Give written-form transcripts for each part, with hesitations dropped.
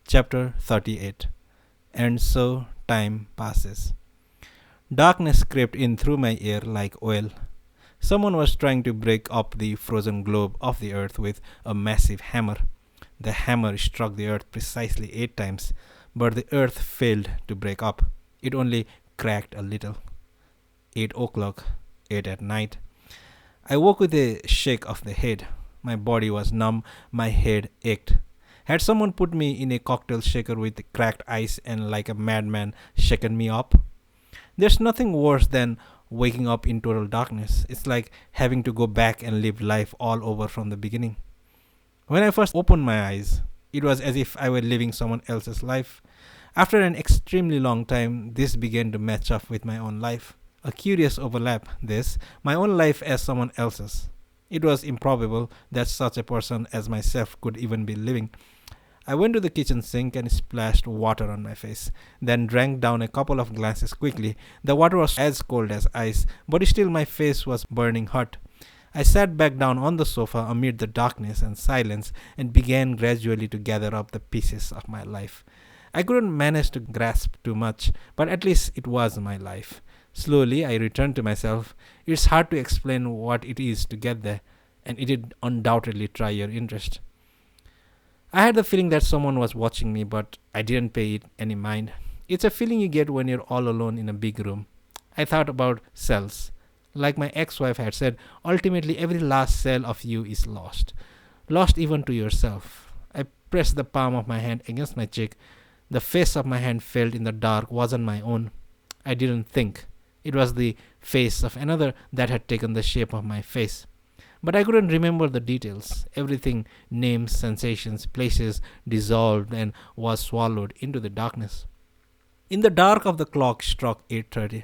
Chapter 38. And so time passes. Darkness crept in through my ear like oil. Someone was trying to break up the frozen globe of the earth with a massive hammer. The hammer struck the earth precisely 8 times, but the earth failed to break up. It only cracked a little. 8 o'clock, 8 at night. I woke with a shake of the head. My body was numb, my head ached. Had someone put me in a cocktail shaker with cracked ice and like a madman shaken me up? There's nothing worse than waking up in total darkness. It's like having to go back and live life all over from the beginning. When I first opened my eyes, it was as if I were living someone else's life. After an extremely long time, this began to match up with my own life. A curious overlap, this, my own life as someone else's. It was improbable that such a person as myself could even be living. I went to the kitchen sink and splashed water on my face, then drank down a couple of glasses quickly. The water was as cold as ice, but still my face was burning hot. I sat back down on the sofa amid the darkness and silence and began gradually to gather up the pieces of my life. I couldn't manage to grasp too much, but at least it was my life. Slowly, I returned to myself. It's hard to explain what it is to get there, and it did undoubtedly try your interest. I had the feeling that someone was watching me, but I didn't pay it any mind. It's a feeling you get when you're all alone in a big room. I thought about cells. Like my ex-wife had said, ultimately every last cell of you is lost. Lost even to yourself. I pressed the palm of my hand against my cheek. The face of my hand felt in the dark wasn't my own. I didn't think. It was the face of another that had taken the shape of my face. But I couldn't remember the details. Everything, names, sensations, places, dissolved and was swallowed into the darkness. In the dark of the clock struck 8:30.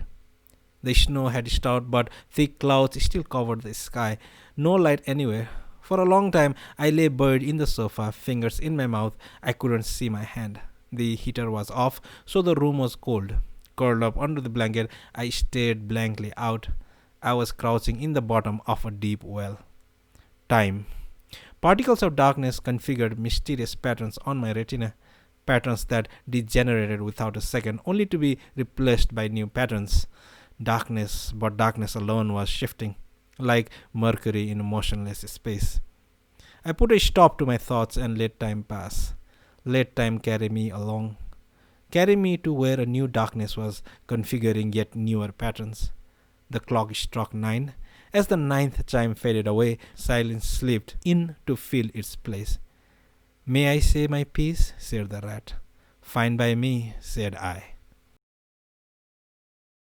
The snow had stopped, but thick clouds still covered the sky. No light anywhere. For a long time, I lay buried in the sofa, fingers in my mouth. I couldn't see my hand. The heater was off, so the room was cold. Curled up under the blanket, I stared blankly out. I was crouching in the bottom of a deep well. Time. Particles of darkness configured mysterious patterns on my retina, patterns that degenerated without a second, only to be replaced by new patterns. Darkness, but darkness alone was shifting, like mercury in motionless space. I put a stop to my thoughts and let time pass. Let time carry me along. Carry me to where a new darkness was configuring yet newer patterns. The clock struck 9. As the ninth chime faded away, silence slipped in to fill its place. "May I say my piece?" said the rat. "Fine by me," said I.